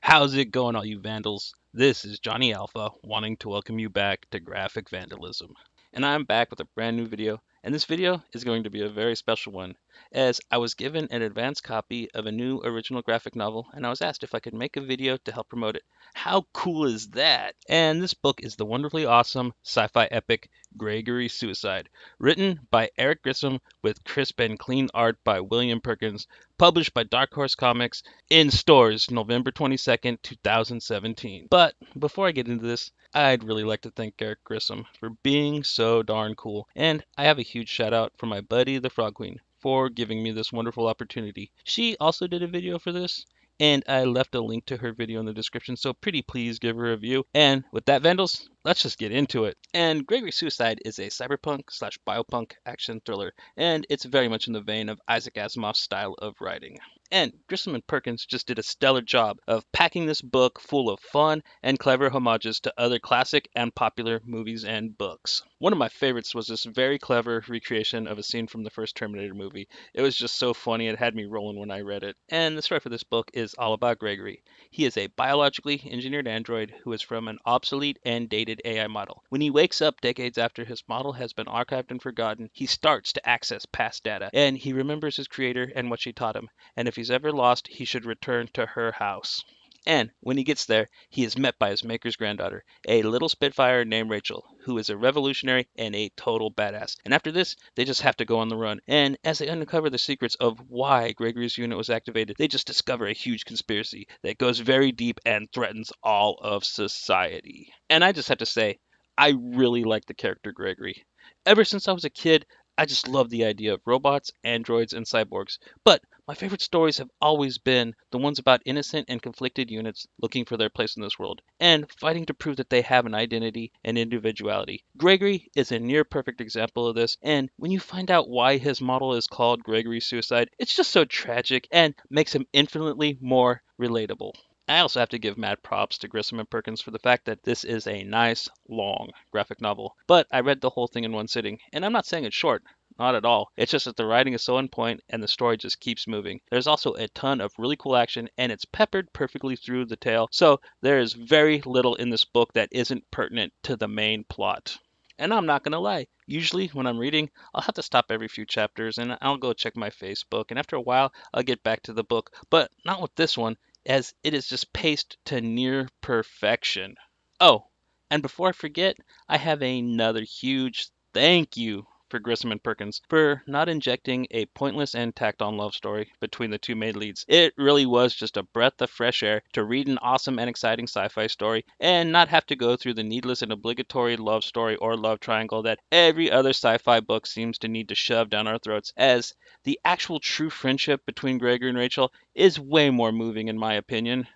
How's it going, all you vandals? This is Johnny Alpha, wanting to welcome you back to Graphic Vandalism. And I'm back with a brand new video, and this video is going to be a very special one, as I was given an advance copy of a new original graphic novel, and I was asked if I could make a video to help promote it. How cool is that? And this book is the wonderfully awesome sci-fi epic Gregory Suicide, written by Eric Grissom with crisp and clean art by William Perkins, published by Dark Horse Comics, in stores November 22nd, 2017. But before I get into this, I'd really like to thank Eric Grissom for being so darn cool. And I have a huge shout out for my buddy, the Frog Queen, for giving me this wonderful opportunity. She also did a video for this, and I left a link to her video in the description, so pretty please give her a view. And with that, Vandals, let's just get into it. And Gregory Suicide is a cyberpunk slash biopunk action thriller, and it's very much in the vein of Isaac Asimov's style of writing. And Grissom and Perkins just did a stellar job of packing this book full of fun and clever homages to other classic and popular movies and books. One of my favorites was this very clever recreation of a scene from the first Terminator movie. It was just so funny, it had me rolling when I read it. And the story for this book is all about Gregory. He is a biologically engineered android who is from an obsolete and dated AI model. When he wakes up decades after his model has been archived and forgotten, he starts to access past data, and he remembers his creator and what she taught him. And if he's ever lost, he should return to her house. And when he gets there, he is met by his maker's granddaughter, a little Spitfire named Rachel, who is a revolutionary and a total badass. And after this, they just have to go on the run. And as they uncover the secrets of why Gregory's unit was activated, they just discover a huge conspiracy that goes very deep and threatens all of society. And I just have to say, I really like the character Gregory. Ever since I was a kid, I just love the idea of robots, androids, and cyborgs. But my favorite stories have always been the ones about innocent and conflicted units looking for their place in this world and fighting to prove that they have an identity and individuality. Gregory is a near perfect example of this, and when you find out why his model is called Gregory Suicide, it's just so tragic and makes him infinitely more relatable. I also have to give mad props to Grissom and Perkins for the fact that this is a nice, long graphic novel. But I read the whole thing in one sitting, and I'm not saying it's short. Not at all. It's just that the writing is so on point and the story just keeps moving. There's also a ton of really cool action and it's peppered perfectly through the tale, so there is very little in this book that isn't pertinent to the main plot. And I'm not gonna lie, usually when I'm reading, I'll have to stop every few chapters and I'll go check my Facebook, and after a while, I'll get back to the book. But not with this one, as it is just paced to near perfection. Oh, and before I forget, I have another huge thank you for Grissom and Perkins for not injecting a pointless and tacked on love story between the two main leads. It really was just a breath of fresh air to read an awesome and exciting sci-fi story and not have to go through the needless and obligatory love story or love triangle that every other sci-fi book seems to need to shove down our throats, as the actual true friendship between Gregory and Rachel is way more moving in my opinion.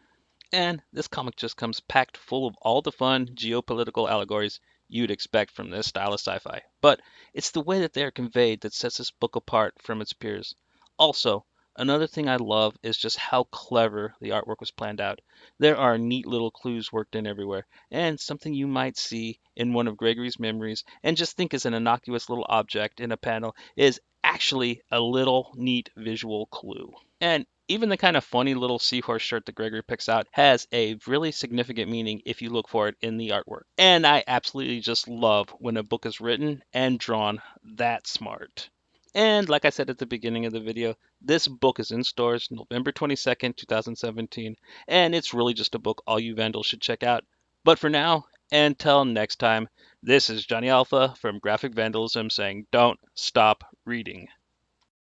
And this comic just comes packed full of all the fun geopolitical allegories you'd expect from this style of sci-fi. But it's the way that they are conveyed that sets this book apart from its peers. Also, another thing I love is just how clever the artwork was planned out. There are neat little clues worked in everywhere, and something you might see in one of Gregory's memories and just think is an innocuous little object in a panel is actually a little neat visual clue. And even the kind of funny little seahorse shirt that Gregory picks out has a really significant meaning if you look for it in the artwork. And I absolutely just love when a book is written and drawn that smart. And like I said at the beginning of the video, this book is in stores November 22nd, 2017, and it's really just a book all you vandals should check out. But for now, until next time, this is Johnny Alpha from Graphic Vandalism saying don't stop reading.